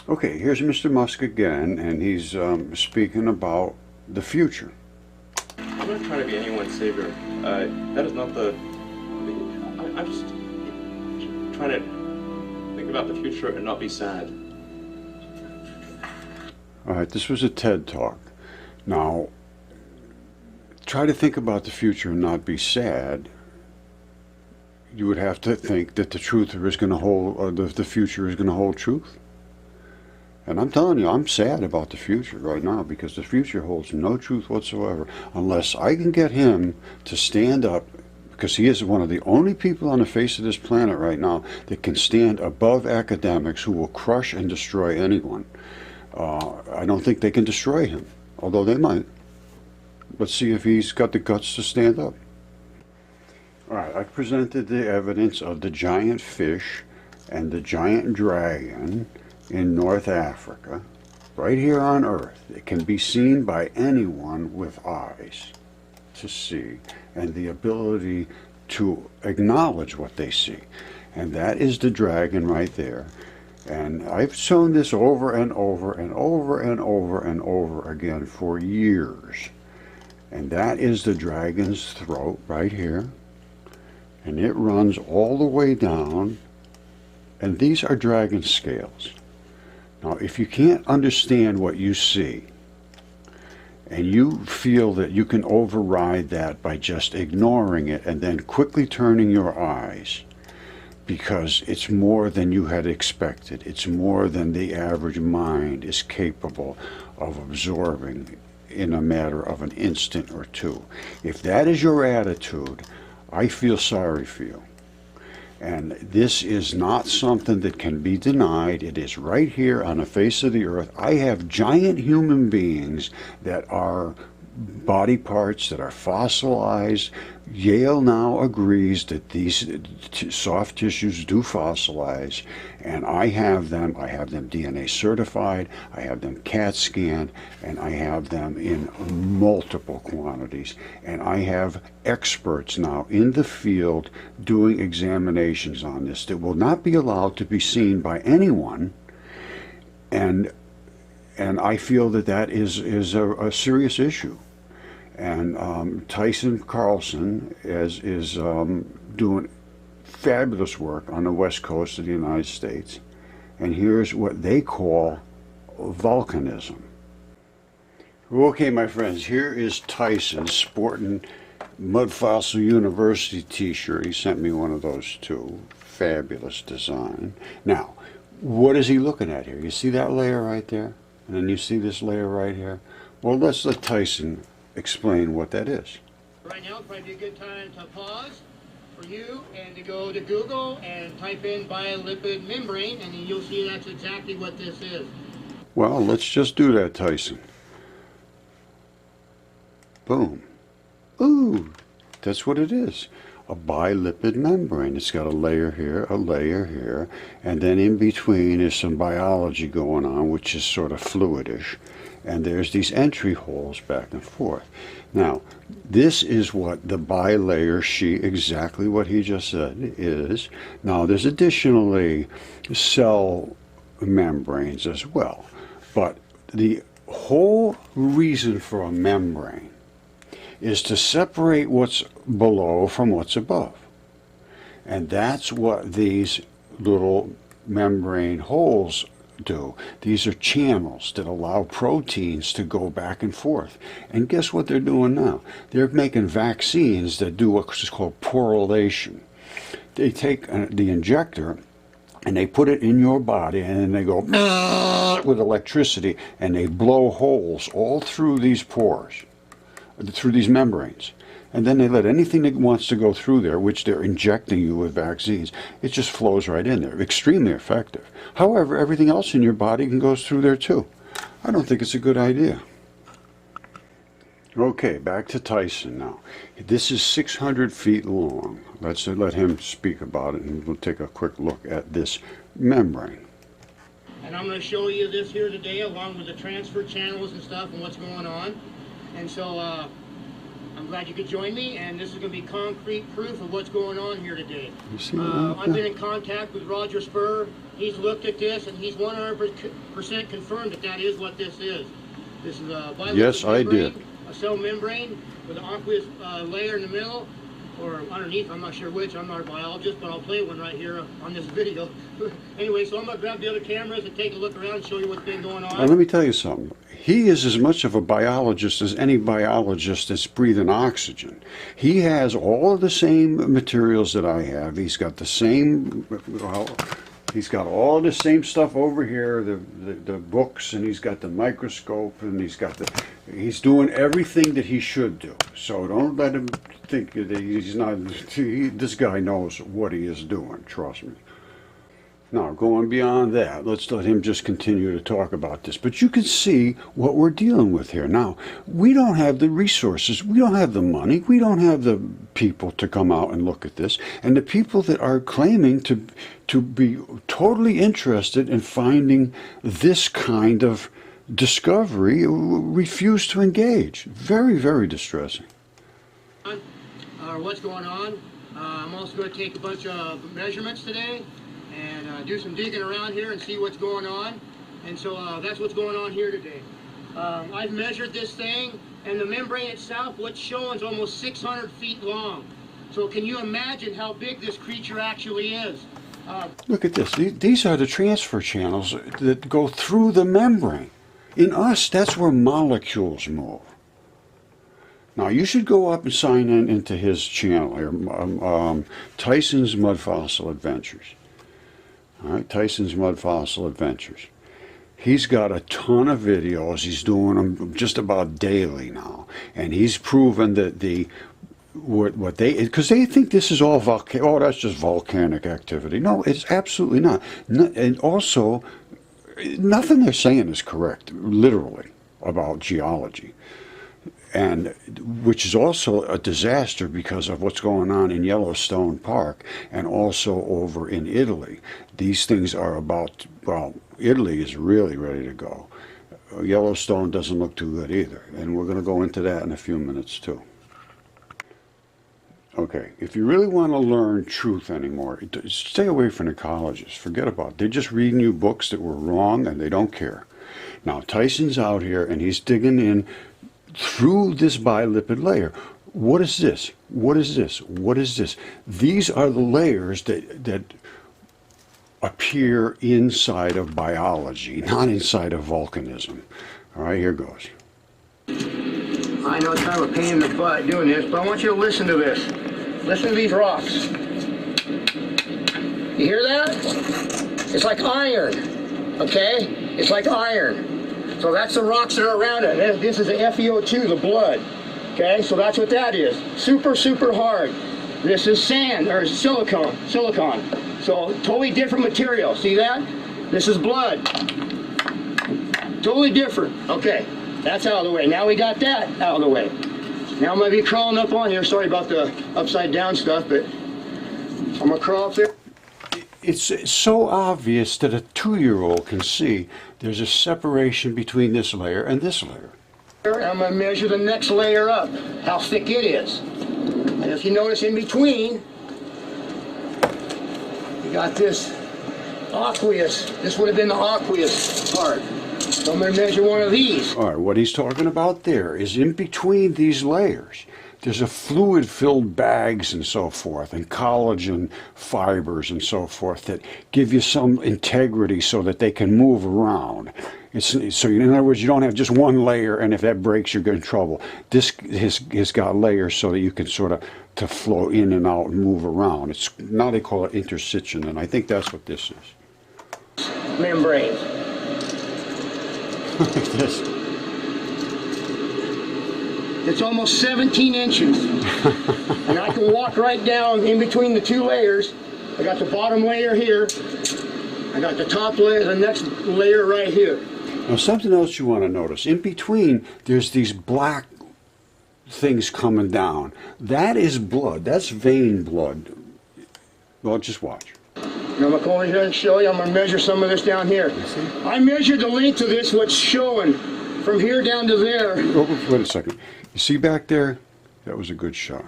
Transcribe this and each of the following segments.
Okay, here's Mr. Musk again, and he's speaking about the future. I'm not trying to be anyone's savior. That is not the. I'm just trying to think about the future and not be sad. All right, this was a TED Talk. Now, try to think about the future and not be sad. You would have to think that the truth is going to hold, or the future is going to hold truth. And I'm telling you, I'm sad about the future right now because the future holds no truth whatsoever unless I can get him to stand up, because he is one of the only people on the face of this planet right now that can stand above academics who will crush and destroy anyone. I don't think they can destroy him, although they might. Let's see if he's got the guts to stand up. All right, I presented the evidence of the giant fish and the giant dragon in North Africa, right here on Earth. It can be seen by anyone with eyes to see and the ability to acknowledge what they see. And that is the dragon right there. And I've shown this over and over and over and over and over again for years. And that is the dragon's throat right here. And it runs all the way down. And these are dragon scales. Now, if you can't understand what you see, and you feel that you can override that by just ignoring it and then quickly turning your eyes, because it's more than you had expected, it's more than the average mind is capable of absorbing in a matter of an instant or two. If that is your attitude, I feel sorry for you. And this is not something that can be denied. It is right here on the face of the earth. I have giant human beings that are body parts that are fossilized. Yale now agrees that these soft tissues do fossilize, and I have them DNA certified, I have them CAT scanned, and I have them in multiple quantities, and I have experts now in the field doing examinations on this that will not be allowed to be seen by anyone, and I feel that that is a serious issue. And Tyson Carlson is doing fabulous work on the west coast of the United States. And here's what they call volcanism. Okay, my friends, here is Tyson sporting Mudfossil University t-shirt. He sent me one of those too. Fabulous design. Now, what is he looking at here? You see that layer right there? And then you see this layer right here? Well, let's let Tyson explain what that is. Right now, it's probably a good time to pause for you and to go to Google and type in biolipid membrane, and you'll see that's exactly what this is. Well, let's just do that, Tyson. Boom. Ooh, that's what it is. A bilipid membrane. It's got a layer here, and then in between is some biology going on, which is sort of fluidish. And there's these entry holes back and forth. Now, this is what the bilayer sheet, exactly what he just said, is. Now, there's additionally cell membranes as well. But the whole reason for a membrane is to separate what's below from what's above. And that's what these little membrane holes do. These are channels that allow proteins to go back and forth. And guess what they're doing now? They're making vaccines that do what's called porrelation. They take the injector and they put it in your body, and then they go with electricity, and they blow holes all through these pores, through these membranes. And then they let anything that wants to go through there, which they're injecting you with vaccines, it just flows right in there. Extremely effective. However, everything else in your body can go through there too. I don't think it's a good idea. Okay, back to Tyson now. This is 600 feet long. Let's let him speak about it, and we'll take a quick look at this membrane. And I'm going to show you this here today, along with the transfer channels and stuff and what's going on. And so I'm glad you could join me, and this is going to be concrete proof of what's going on here today. You see that? I've been in contact with Roger Spur. He's looked at this, and he's 100% confirmed that that is what this is. This is a bilipid Yes, I membrane, did. a cell membrane with an aqueous layer in the middle, or underneath, I'm not sure which. I'm not a biologist, but I'll play one right here on this video. Anyway, so I'm going to grab the other cameras and take a look around and show you what's been going on. Now, let me tell you something. He is as much of a biologist as any biologist that's breathing oxygen. He has all of the same materials that I have. He's got the same, well, he's got all the same stuff over here, the books, and he's got the microscope, and he's doing everything that he should do. So don't let him think that he's not, this guy knows what he is doing, trust me. Now, going beyond that, let's let him just continue to talk about this. But you can see what we're dealing with here. Now, we don't have the resources, we don't have the money, we don't have the people to come out and look at this. And the people that are claiming to be totally interested in finding this kind of discovery refuse to engage. Very, very distressing. What's going on? I'm also going to take a bunch of measurements today and do some digging around here and see what's going on. And so that's what's going on here today. I've measured this thing, and the membrane itself, what's showing is almost 600 feet long. So can you imagine how big this creature actually is? Look at this. These are the transfer channels that go through the membrane. In us, that's where molecules move. Now, you should go up and sign into his channel here, Tyson's Mudfossil Adventures. All right, Tyson's Mudfossil Adventures. He's got a ton of videos. He's doing them just about daily now, and he's proven that what they, because they think this is all oh, that's just volcanic activity. No, it's absolutely not. And also, nothing they're saying is correct, literally, about geology. And which is also a disaster because of what's going on in Yellowstone Park and also over in Italy. These things are about, well, Italy is really ready to go. Yellowstone doesn't look too good either, and we're going to go into that in a few minutes too. Okay, if you really want to learn truth anymore, stay away from the colleges. Forget about it. They're just reading you books that were wrong and they don't care. Now, Tyson's out here and he's digging in through this bilipid layer. What is this? What is this? What is this? These are the layers that appear inside of biology, not inside of volcanism. All right, here goes. I know it's kind of a pain in the butt doing this, but I want you to listen to this. Listen to these rocks. You hear that? It's like iron, okay? It's like iron. So that's the rocks that are around it. This is the FeO2, the blood. Okay, so that's what that is. Super, super hard. This is sand, or silicon. So totally different material. See that? This is blood. Totally different. Okay, that's out of the way. Now we got that out of the way. Now I'm going to be crawling up on here. Sorry about the upside down stuff, but I'm going to crawl up there. It's so obvious that a 2-year-old can see there's a separation between this layer and this layer. I'm going to measure the next layer up, how thick it is. And if you notice in between, you got this aqueous. This would have been the aqueous part. So I'm going to measure one of these. All right, what he's talking about there is in between these layers. There's a fluid-filled bags and so forth, and collagen fibers and so forth that give you some integrity so that they can move around. So in other words, you don't have just one layer, and if that breaks, you're in trouble. This has got layers so that you can sort of to flow in and out and move around. It's now they call it interstitium, and I think that's what this is. Membrane. This. It's almost 17 inches. And I can walk right down in between the two layers. I got the bottom layer here. I got the top layer, the next layer right here. Now something else you want to notice. In between, there's these black things coming down. That is blood. That's vein blood. Well, just watch. Now I'm going to come over here and show you. I'm going to measure some of this down here. I measured the length of this, what's showing from here down to there. Oh, wait a second. You see back there? That was a good shot.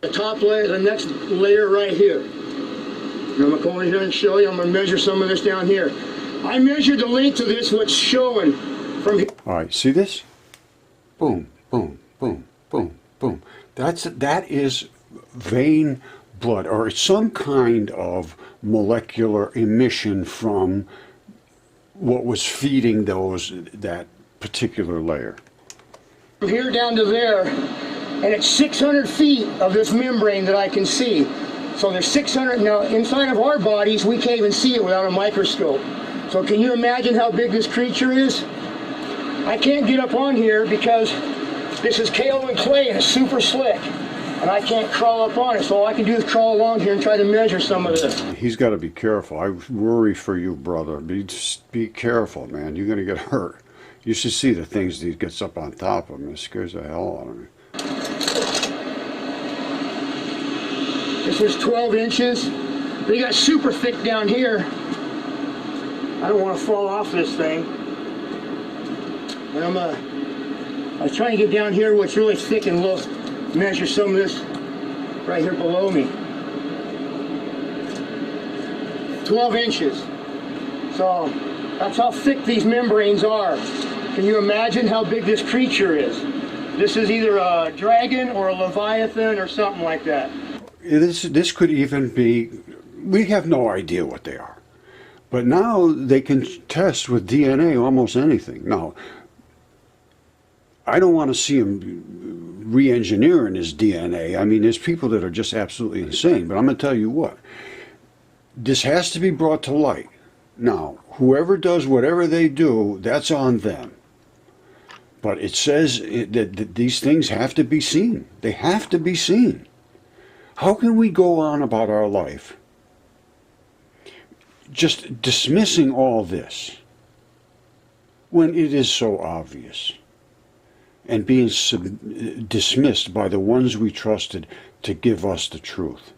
The top layer, the next layer right here. And I'm going to come over here and show you. I'm going to measure some of this down here. I measured the length of this, what's showing from here. All right, see this? Boom, boom, boom, boom, boom. That is vein blood, or some kind of molecular emission from what was feeding that particular layer. From here down to there, and it's 600 feet of this membrane that I can see. So there's 600, now inside of our bodies, we can't even see it without a microscope. So can you imagine how big this creature is? I can't get up on here because this is kaolin clay and it's super slick. And I can't crawl up on it, so all I can do is crawl along here and try to measure some of this. He's got to be careful. I worry for you, brother. Be careful, man. You're going to get hurt. You should see the things that he gets up on top of him. It scares the hell out of me. This was 12 inches. They got super thick down here. I don't want to fall off this thing. And I was trying to get down here where it's really thick and low. Measure some of this right here below me. 12 inches. So that's how thick these membranes are. Can you imagine how big this creature is? This is either a dragon or a leviathan or something like that. This could even be, we have no idea what they are. But now they can test with DNA almost anything. Now, I don't want to see him re-engineering his DNA. I mean, there's people that are just absolutely insane. But I'm going to tell you what. This has to be brought to light. Now, whoever does whatever they do, that's on them. But it says that these things have to be seen. They have to be seen. How can we go on about our life just dismissing all this when it is so obvious? And being dismissed by the ones we trusted to give us the truth.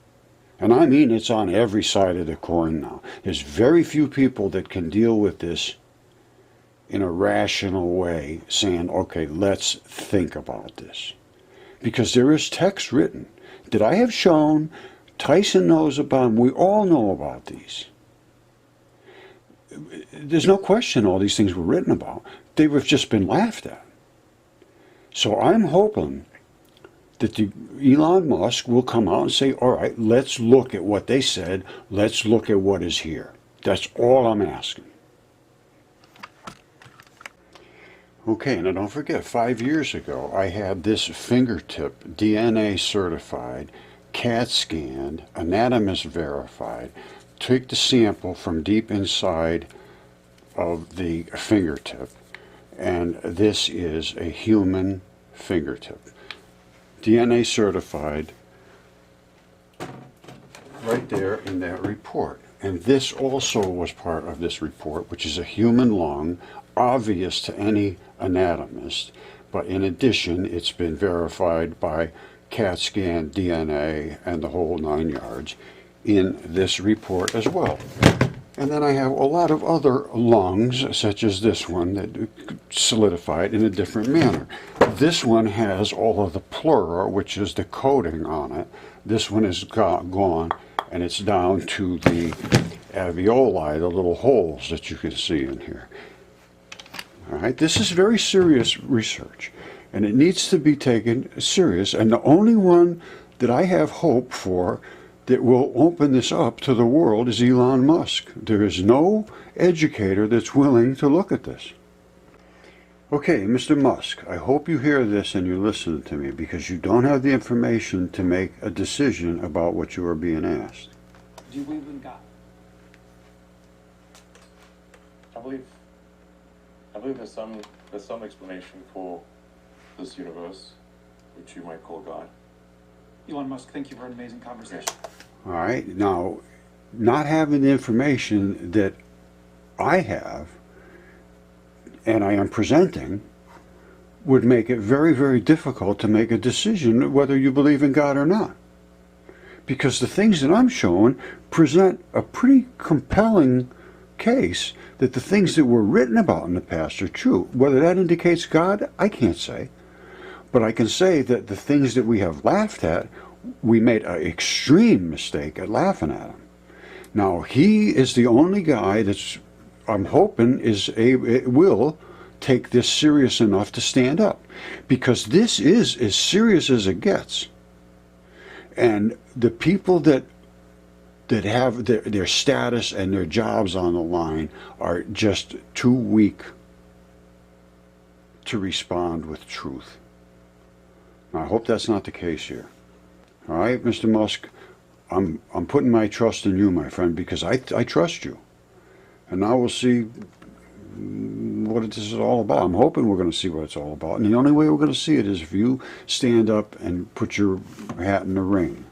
And I mean, it's on every side of the coin now. There's very few people that can deal with this in a rational way, saying, okay, let's think about this. Because there is text written that I have shown, Tyson knows about them, we all know about these. There's no question all these things were written about. They've just been laughed at. So I'm hoping that Elon Musk will come out and say, all right, let's look at what they said. Let's look at what is here. That's all I'm asking. Okay, now don't forget, 5 years ago, I had this fingertip DNA certified, CAT scanned, anatomist verified, took the sample from deep inside of the fingertip. And this is a human fingertip. DNA certified right there in that report. And this also was part of this report, which is a human lung, obvious to any anatomist. But in addition, it's been verified by CAT scan, DNA, and the whole 9 yards in this report as well. And then I have a lot of other lungs, such as this one, that solidified in a different manner. This one has all of the pleura, which is the coating on it. This one is gone, and it's down to the alveoli, the little holes that you can see in here. All right, this is very serious research, and it needs to be taken serious. And the only one that I have hope for that will open this up to the world is Elon Musk. There is no educator that's willing to look at this. Okay, Mr. Musk, I hope you hear this and you're listening to me, because you don't have the information to make a decision about what you are being asked. Do you believe in God? I believe there's some explanation for this universe, which you might call God. Elon Musk, thank you for an amazing conversation. All right, now, not having the information that I have and I am presenting would make it very, very difficult to make a decision whether you believe in God or not. Because the things that I'm showing present a pretty compelling case that the things that were written about in the past are true. Whether that indicates God, I can't say. But I can say that the things that we have laughed at, we made an extreme mistake at laughing at him. Now, he is the only guy that's, I'm hoping, will take this serious enough to stand up. Because this is as serious as it gets. And the people that have their status and their jobs on the line are just too weak to respond with truth. Now, I hope that's not the case here. All right, Mr. Musk, I'm putting my trust in you, my friend, because I trust you. And now we'll see what this is all about. I'm hoping we're going to see what it's all about. And the only way we're going to see it is if you stand up and put your hat in the ring.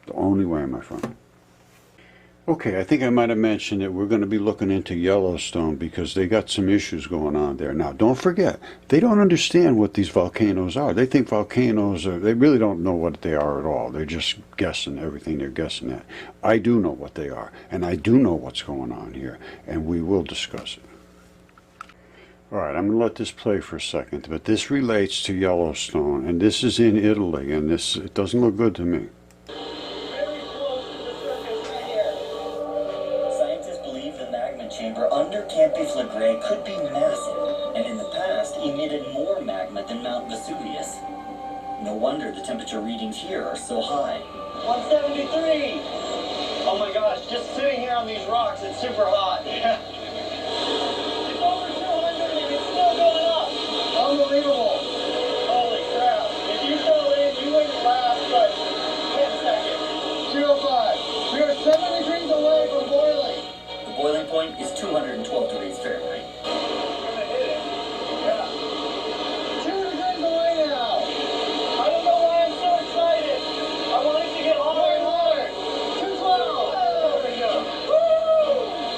The only way, my friend. Okay, I think I might have mentioned that we're going to be looking into Yellowstone because they got some issues going on there. Now, don't forget, they don't understand what these volcanoes are. They think volcanoes are, they really don't know what they are at all. They're just guessing everything they're guessing at. I do know what they are, and I do know what's going on here, and we will discuss it. All right, I'm going to let this play for a second, but this relates to Yellowstone, and this is in Italy, and it doesn't look good to me. Could be massive, and in the past emitted more magma than Mount Vesuvius. No wonder the temperature readings here are so high. 173! Oh my gosh, just sitting here on these rocks, it's super hot. It's over 200 and it's still going up. Unbelievable. Holy crap. If you fell in, you wouldn't laugh, but wait a second. 205. We are 7 degrees away from boiling. The boiling point is 212 degrees Fahrenheit.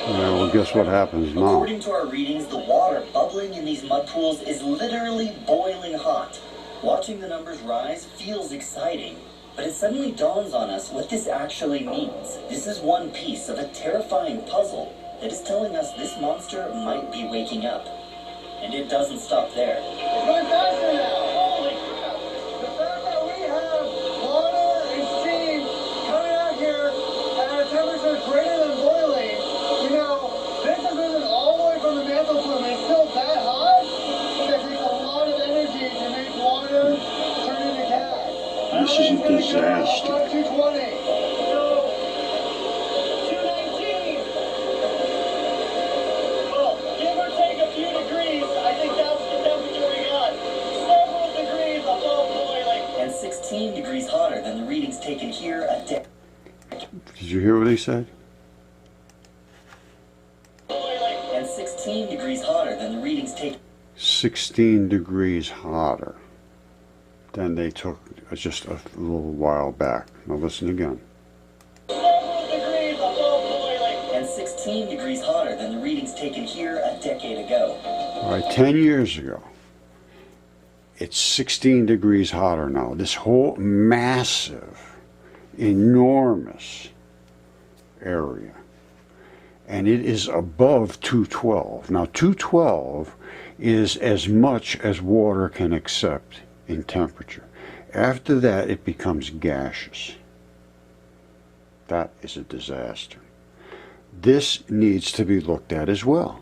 Well, guess what happens now? According to our readings, the water bubbling in these mud pools is literally boiling hot. Watching the numbers rise feels exciting, but it suddenly dawns on us what this actually means. This is one piece of a terrifying puzzle that is telling us this monster might be waking up. And it doesn't stop there. It's going faster now! Holy crap! The fact that we have water and steam coming out here at a temperature greater than boiling, you know, this has risen all the way from the mantle plume and it's still that hot? It takes a lot of energy to make water turn into gas. This is a disaster. 220. So, 219. Well, give or take a few degrees, I think that's the temperature we got. Several degrees above boiling. And 16 degrees hotter than the readings taken here a day. Did you hear what he said? And 16 degrees hotter than the readings taken. 16 degrees hotter than they took just a little while back. Now listen again. Several degrees above boiling. And 16 degrees hotter than the readings taken here a decade ago. All right, 10 years ago, it's 16 degrees hotter now. This whole massive, enormous area. And it is above 212. Now, 212 is as much as water can accept in temperature. After that, it becomes gaseous. That is a disaster. This needs to be looked at as well.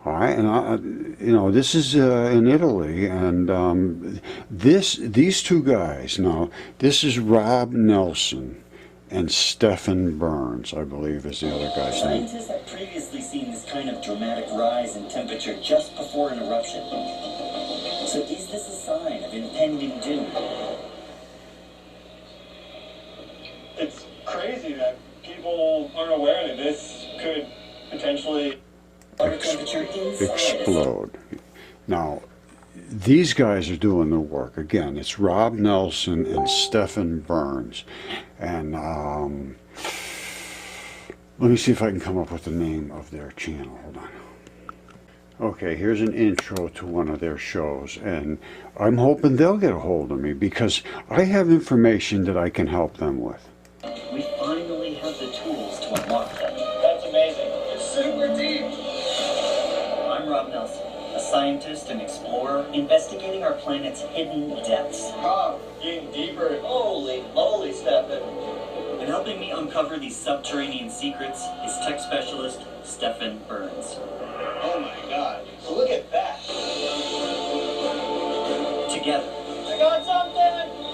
All right, and this is in Italy, and these two guys. Now, this is Rob Nelson and Stephen Burns, I believe, is the other guy's name. Scientists have previously seen this kind of dramatic rise in temperature just before an eruption. So is this a sign of impending doom? It's crazy that people aren't aware that this could potentially Water temperature inside Explode. Now, these guys are doing the work. Again, it's Rob Nelson and Stephen Burns. And let me see if I can come up with the name of their channel. Hold on. Okay, here's an intro to one of their shows, and I'm hoping they'll get a hold of me because I have information that I can help them with. We finally have the tools to unlock them. That's amazing. It's super deep. I'm Rob Nelson, a scientist and explorer investigating our planet's hidden depths. Oh, getting deeper. Holy moly, Stefan. And helping me uncover these subterranean secrets is tech specialist Stefan Burns. Oh my god. Look at that. Together, I got something!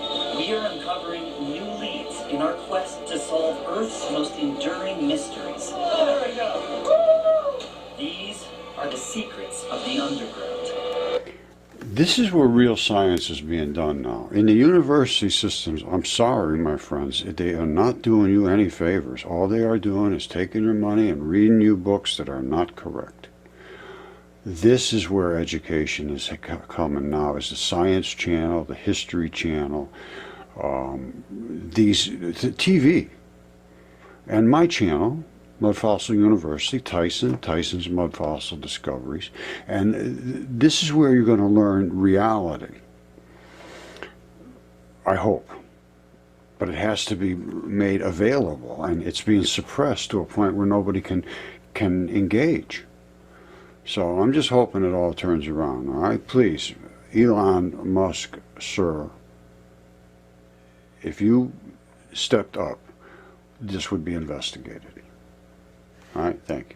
we are uncovering new leads in our quest to solve Earth's most enduring mysteries. Oh, there we go. These are the secrets of the underground. This is where real science is being done now. In the university systems, I'm sorry, my friends, they are not doing you any favors. All they are doing is taking your money and reading you books that are not correct. This is where education is coming now, is the Science Channel, the History Channel, the TV, and my channel, Mudfossil University, Tyson's Mudfossil Discoveries, and this is where you're going to learn reality. I hope. But it has to be made available, and it's being suppressed to a point where nobody can engage. So I'm just hoping it all turns around, all right? Please, Elon Musk, sir, if you stepped up, this would be investigated. All right, thank you.